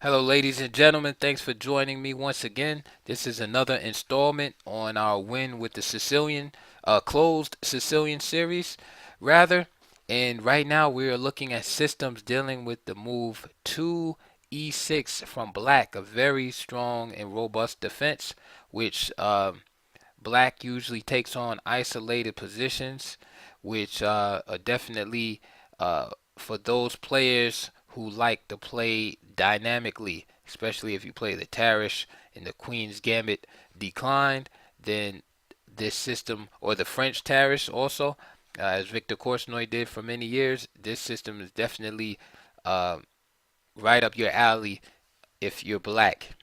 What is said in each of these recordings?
Hello, ladies and gentlemen. Thanks for joining me once again. This is another installment on our win with the Sicilian, closed Sicilian series, rather. And right now we are looking at systems dealing with the move to E6 from black, a very strong and robust defense, which black usually takes on isolated positions, which are definitely for those players who like to play dynamically, especially if you play the Tarish and the Queen's Gambit declined, then this system, or the French Tarish also, as Victor Corsnoy did for many years, this system is definitely uh, right up your alley if you're black.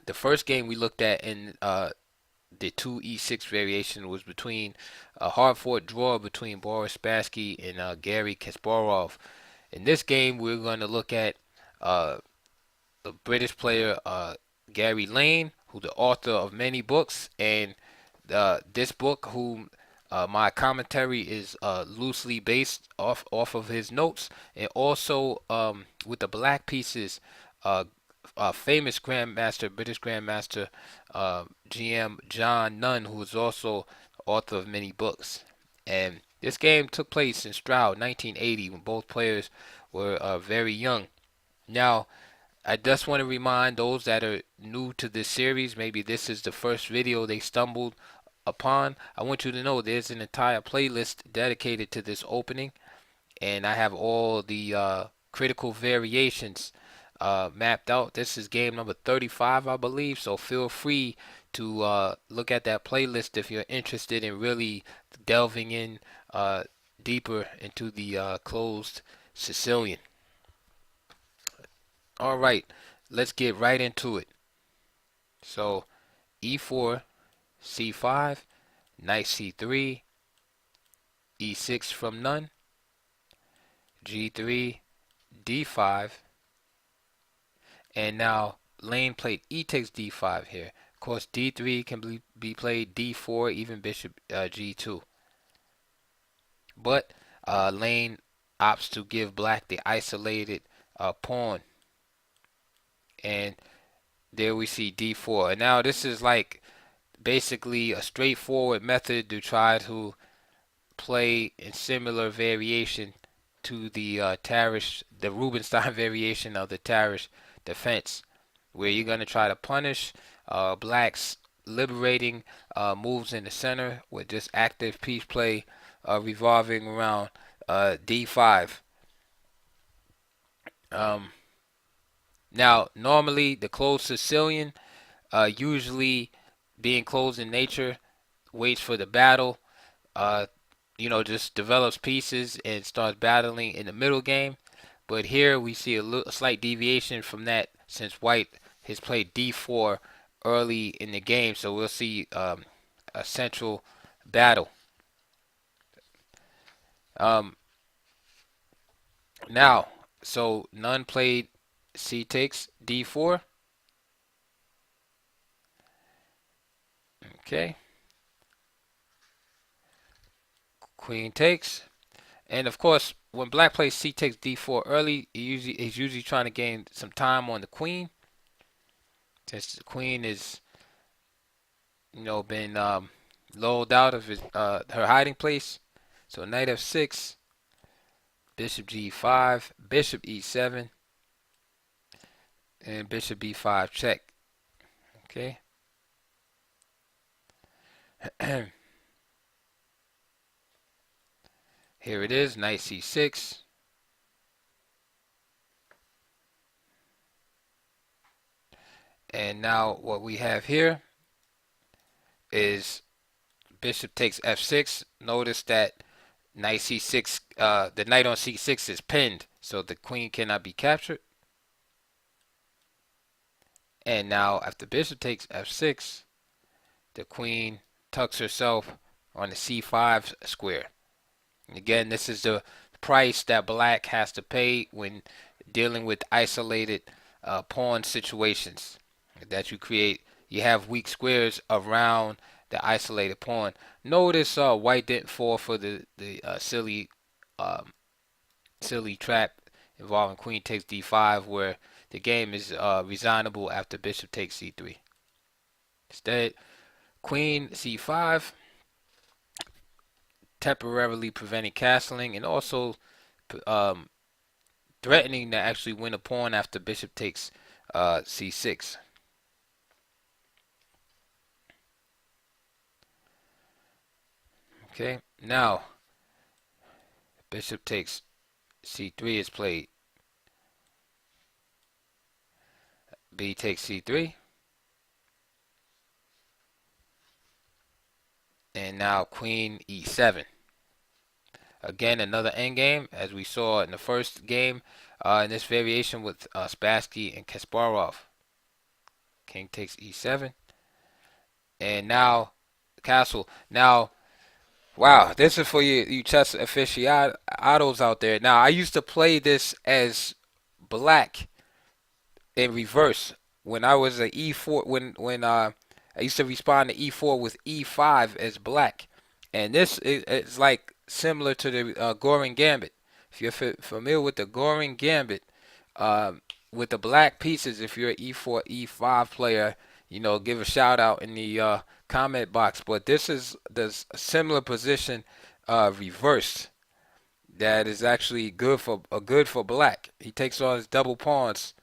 The first game we looked at in the 2 E6 variation was between a hard-fought draw between Boris Spassky and Gary Kasparov. In this game, we're going to look at uh, the British player Gary Lane, who's the author of many books, and this book, whom my commentary is loosely based off of his notes, and also with the black pieces, uh, famous Grandmaster, British Grandmaster GM John Nunn, who is also author of many books. And this game took place in Stroud, 1980, when both players were very young. Now, I just want to remind those that are new to this series, maybe this is the first video they stumbled upon. I want you to know there's an entire playlist dedicated to this opening, and I have all the critical variations mapped out. This is game number 35, I believe, so feel free to look at that playlist if you're interested in really delving in deeper into the closed Sicilian. All right, let's get right into it. So e4, c5, knight c3, e6 from none, g3, d5, and now Lane played e takes d5 here. Of course, d3 can be played, d4, even bishop g2. But Lane opts to give black the isolated pawn, and there we see d4. And now this is like basically a straightforward method to try to play in similar variation to the Tarish, the Rubinstein variation of the Tarish defense, where you're going to try to punish blacks liberating moves in the center with just active piece play revolving around d5. Um, Now, normally the closed Sicilian, usually being closed in nature, waits for the battle, uh, just develops pieces and starts battling in the middle game. But here we see a slight deviation from that, since white has played d4 early in the game, so we'll see a central battle. Um, Now, so Nunn played c takes d4. Okay, queen takes. And of course, when black plays c takes d4 early, he's usually trying to gain some time on the queen, since the queen is, been lulled out of her hiding place. So knight f6, bishop g5, bishop e7, and bishop b5 check. Okay. Here it is, knight c6. And now what we have here is bishop takes f6. Notice that knight c6, the knight on c6 is pinned, so the queen cannot be captured. And now after bishop takes f6, the queen tucks herself on the c5 square. And again, this is the price that black has to pay when dealing with isolated pawn situations that you create. You have weak squares around the isolated pawn. Notice white didn't fall for the silly silly trap involving queen takes d5, where the game is resignable after bishop takes c3. Instead, queen c5, temporarily preventing castling and also um, threatening to actually win a pawn after bishop takes c6. Okay, now bishop takes c3 is played. B takes c3, and now queen e7. Again, another endgame, as we saw in the first game in this variation with Spassky and Kasparov. King takes e7, and now castle. Now, wow, this is for you chess aficionados out there. Now, I used to play this as black in reverse when I was a e4 when I used to respond to e4 with e5 as black, and this is like similar to the Goring Gambit. If you're familiar with the Goring Gambit, with the black pieces, if you're an e4 e5 player, give a shout out in the comment box. But this is the similar position reversed. That is actually good for black. He takes on his double pawns,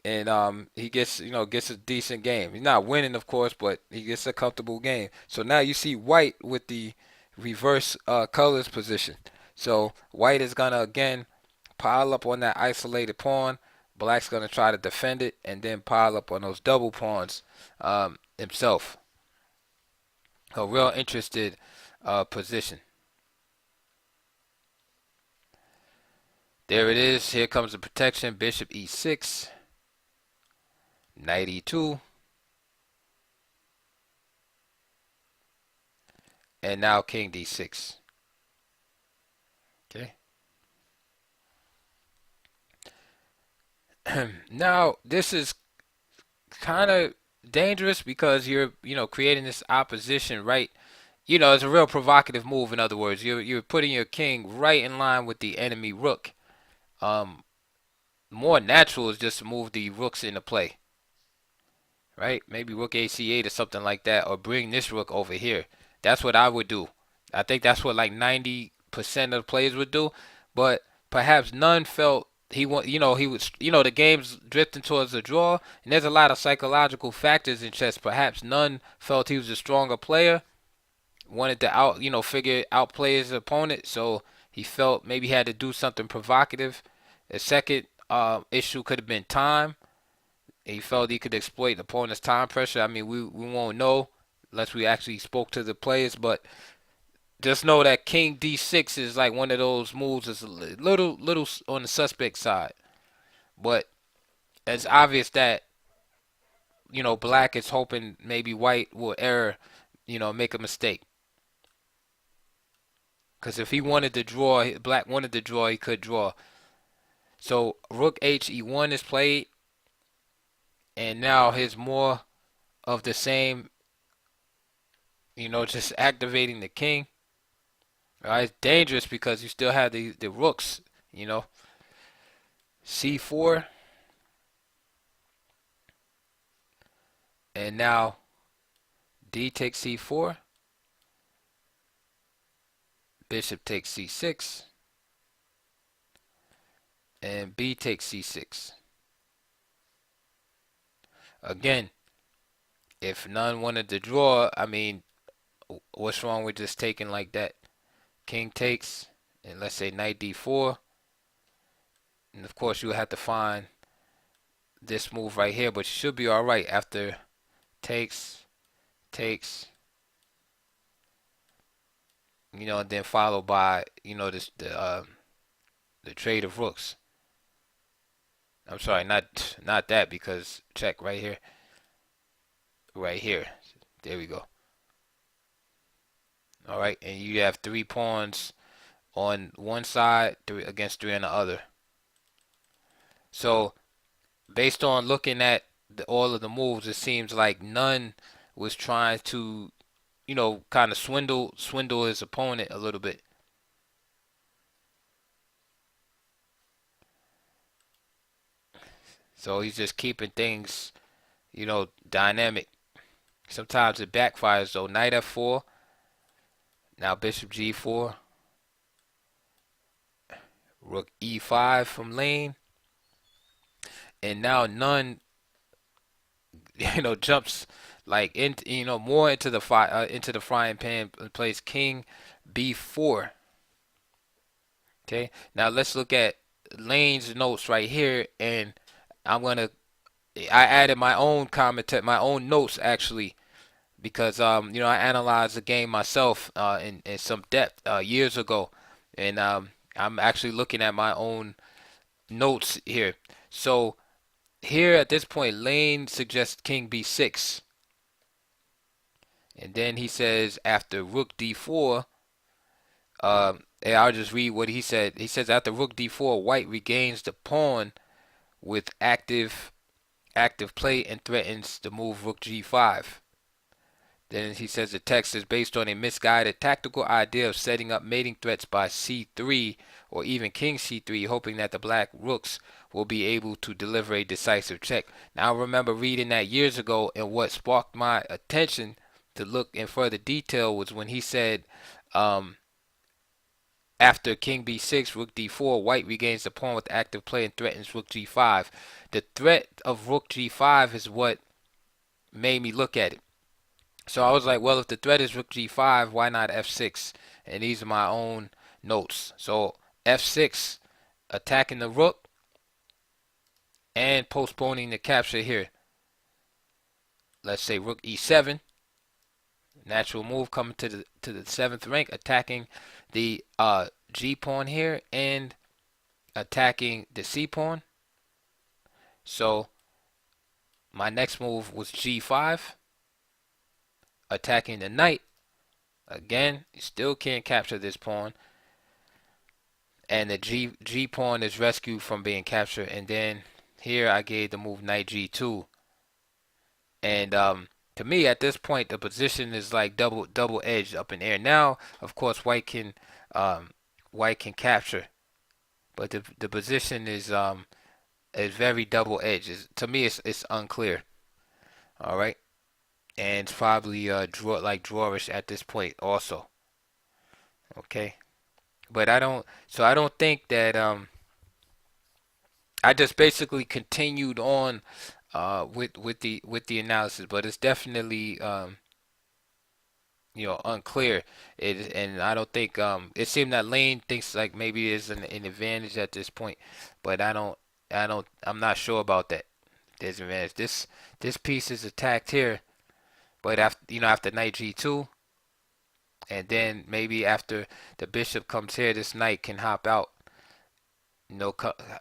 and he gets a decent game. He's not winning, of course, but he gets a comfortable game. So now you see white with the reverse colors position. So white is gonna again pile up on that isolated pawn. Black's gonna try to defend it and then pile up on those double pawns himself. A real interested position. There it is. Here comes the protection. Bishop e6. Knight e2. And now king d6. Okay. Now this is kind of dangerous because you're creating this opposition right. It's a real provocative move. In other words, you're putting your king right in line with the enemy rook. Um, More natural is just to move the rooks into play, right? Maybe rook ac8 or something like that, or bring this rook over here. That's what I would do. I think that's what like 90% of the players would do. But perhaps Nunn felt he was, the game's drifting towards a draw, and there's a lot of psychological factors in chess. Perhaps Nunn felt he was a stronger player, wanted to outplay his opponent, so he felt maybe he had to do something provocative. The second issue could have been time. He felt he could exploit the opponent's time pressure. I mean, we won't know unless we actually spoke to the players, but just know that King D6 is like one of those moves that's a little on the suspect side. But it's obvious that Black is hoping maybe White will make a mistake. Because if he wanted to draw, Black wanted to draw, he could draw. So Rook H E1 is played, and now here's more of the same. Just activating the king. Right, it's dangerous because you still have the rooks. C4, and now D takes C4. Bishop takes C6, and B takes C6. Again, if Nunn wanted to draw, I mean, what's wrong with just taking like that? King takes, and let's say knight d4. And of course, you have to find this move right here, but you should be all right after takes, and then followed by, the trade of rooks. I'm sorry, not that, because check right here. Right here. There we go. All right, and you have 3 pawns on one side, against 3 on the other. So, based on looking at all of the moves, it seems like Nunn was trying to, kind of swindle his opponent a little bit. So he's just keeping things, dynamic. Sometimes it backfires though. Knight f4. Now bishop g4. Rook e5 from Lane. And now Nunn, jumps like more into the frying pan and plays king b4. Okay. Now let's look at Lane's notes right here, and I'm gonna I added my own comment, my own notes actually, because I analyzed the game myself in some depth years ago, and I'm actually looking at my own notes here. So here at this point, Lane suggests king b6, and then he says after rook d4. And I'll just read what he said. He says after rook d4, white regains the pawn with active play and threatens to move rook g5. Then he says the text is based on a misguided tactical idea of setting up mating threats by c3 or even king c3, hoping that the black rooks will be able to deliver a decisive check. Now I remember reading that years ago, and what sparked my attention to look in further detail was when he said after king b6, rook d4, white regains the pawn with active play and threatens rook g5. The threat of rook g5 is what made me look at it. So I was like, well, if the threat is rook g5, why not f6? And these are my own notes. So f6, attacking the rook and postponing the capture here. Let's say rook e7, natural move coming to the 7th rank, attacking the g pawn here and attacking the c pawn. So my next move was g5, attacking the knight. Again, you still can't capture this pawn, and the g pawn is rescued from being captured. And then here I gave the move knight g2, and to me at this point the position is like double edged up in air. Now of course white can capture, but the position is very double edged. To me it's unclear. All right, and it's probably drawish at this point also. Okay, but I don't think that I just basically continued on with the analysis, but it's definitely unclear. And I don't think it seemed that Lane thinks like maybe there's an advantage at this point, but I'm not sure about that. There's an advantage. This piece is attacked here, but after knight g2, and then maybe after the bishop comes here, this knight can hop out.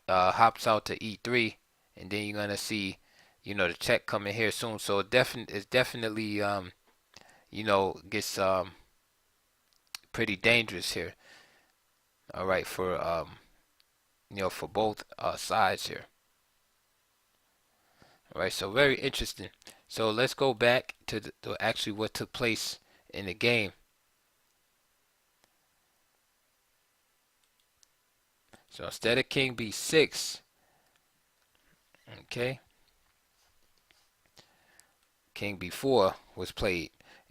Hops out to e3, and then you're gonna see, the check coming here soon. So it's definitely gets pretty dangerous here. All right, for both sides here. All right, so very interesting. So let's go back to actually what took place in the game. So instead of king b6, okay, king b4 was played.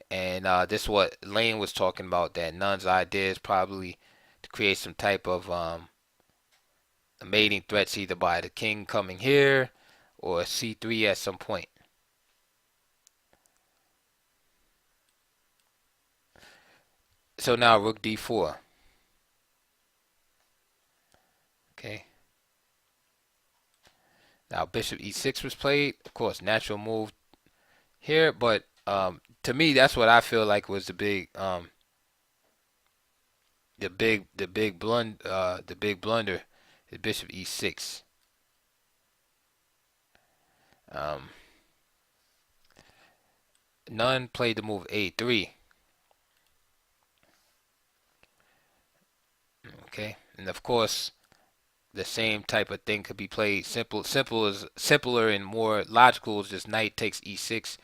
And this is what Lane was talking about, that Nunn's idea is probably to create some type of mating threats either by the king coming here or c3 at some point. So now rook d4. Okay. Now bishop e6 was played. Of course, natural move here, but to me, that's what I feel like was the big blunder, is bishop e6. Nunn played the move a3. Okay, and of course, the same type of thing could be played. Simpler and more logical is just knight takes e6,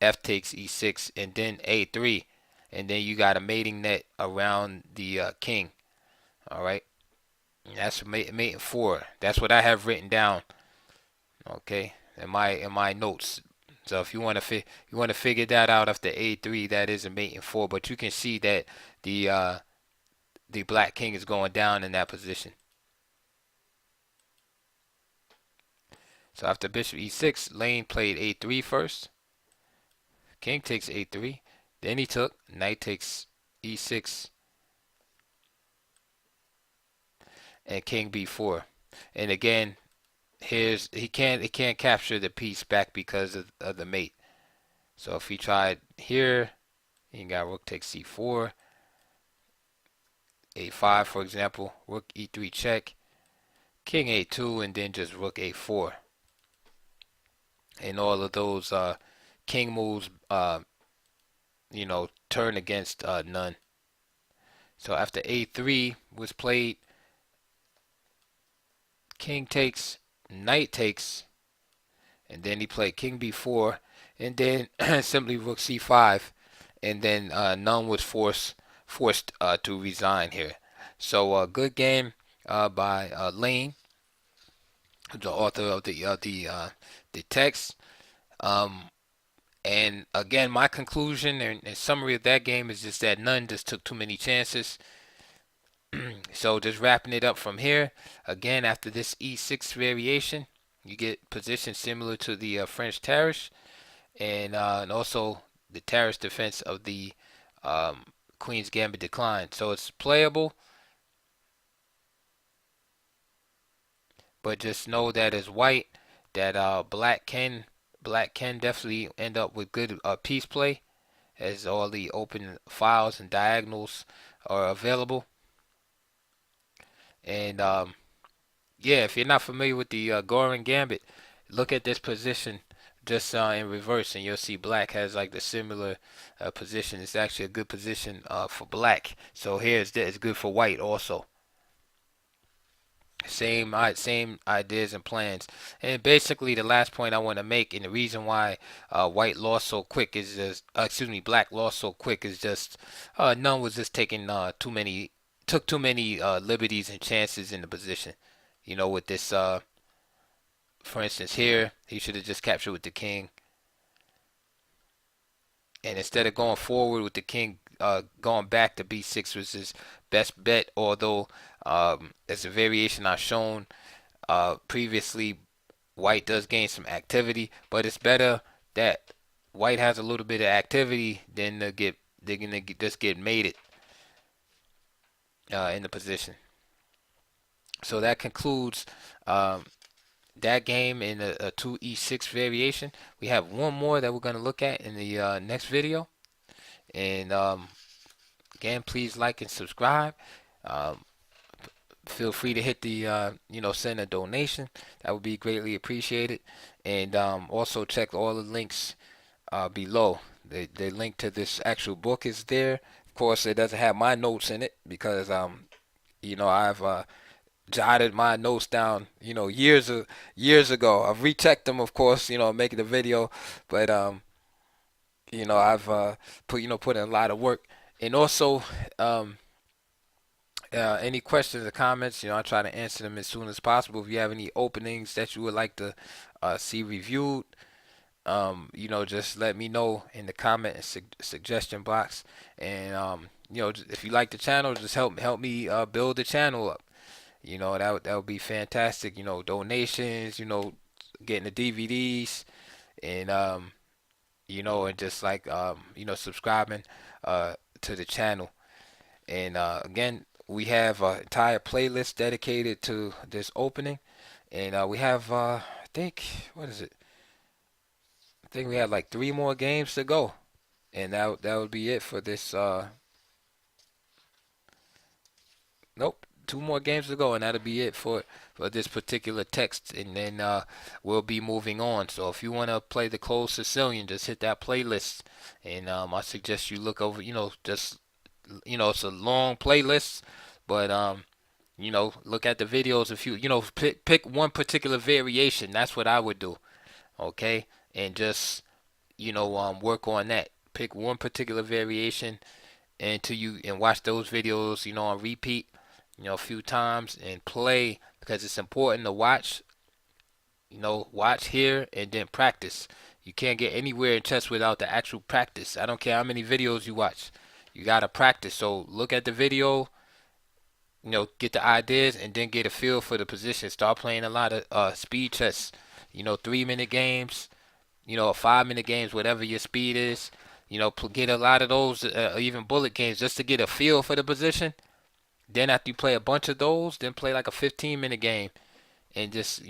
f takes e6, and then a3, and then you got a mating net around the king. All right, and that's mate 4. That's what I have written down. Okay, in my notes. So if you want to figure that out after A3, that is a mate in 4, but you can see that the uh the black king is going down in that position. So after bishop E6, Lane played A3 first. King takes A3. Then he took knight takes E6 and king B4. And again, here's he can't capture the piece back because of the mate. So if he tried here, he got rook takes C4, A5 for example, rook E3 check, king A2, and then just rook A4. And all of those king moves, turn against Nunn. So after A3 was played, king takes, knight takes, and then he played king B4, and then simply rook C5, and then Nunn was forced to resign here. So good game by Lane, the author of the text. Um, and again, my conclusion and summary of that game is just that Nunn just took too many chances. So just wrapping it up from here, again after this E6 variation, you get position similar to the French Terrace, and also the Terrace defense of the um, Queen's Gambit decline. So it's playable, but just know that as white, that black can definitely end up with good piece play, as all the open files and diagonals are available. And yeah, if you're not familiar with the Goring Gambit, look at this position just in reverse, and you'll see black has like the similar position. It's actually a good position for black. So it's good for white also. Same ideas and plans. And basically, the last point I want to make, and the reason why white lost so quick is just, black lost so quick is just Nunn was just taking took too many liberties and chances in the position. With this, for instance, here he should have just captured with the king, and instead of going forward with the king, going back to B6 was his best bet. Although, as a variation I've shown previously, white does gain some activity, but it's better that white has a little bit of activity than they're gonna just get mated in the position. So that concludes that game in a 2E6 variation. We have one more that we're going to look at in the next video. And again, please like and subscribe. Um, Feel free to hit the, send a donation. That would be greatly appreciated. And also check all the links below. The link to this actual book is there. Of course, it doesn't have my notes in it because, I've jotted my notes down, years ago. I've rechecked them, of course, making the video, but I've put in a lot of work, and also um, any questions or comments, I try to answer them as soon as possible. If you have any openings that you would like to see reviewed, just let me know in the comment and suggestion box, and if you like the channel, just help me build the channel up. That would be fantastic. Donations, getting the DVDs, and and just like subscribing to the channel. And again, we have an entire playlist dedicated to this opening, and we have I think what is it? I think we have like 3 more games to go, and that would be it for this. Nope, 2 more games to go, and that'll be it for this particular text. And then we'll be moving on. So if you want to play the closed Sicilian, just hit that playlist, and I suggest you look over. Just it's a long playlist, but look at the videos. If pick one particular variation, that's what I would do. Okay, and just work on that. Pick one particular variation until you and watch those videos, on repeat, a few times and play, because it's important to watch watch here and then practice. You can't get anywhere in chess without the actual practice. I don't care how many videos you watch. You gotta practice. So look at the video, get the ideas, and then get a feel for the position. Start playing a lot of speed chess. 3-minute games. 5-minute games, whatever your speed is. Get a lot of those, even bullet games, just to get a feel for the position. Then after you play a bunch of those, then play like a 15-minute game and just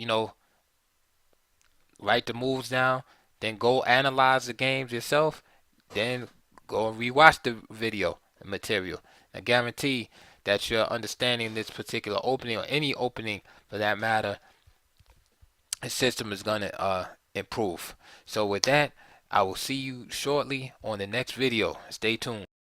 write the moves down. Then go analyze the games yourself. Then go and rewatch the video material. I guarantee that you're understanding this particular opening or any opening for that matter, the system is gonna improve. So with that, I will see you shortly on the next video. Stay tuned.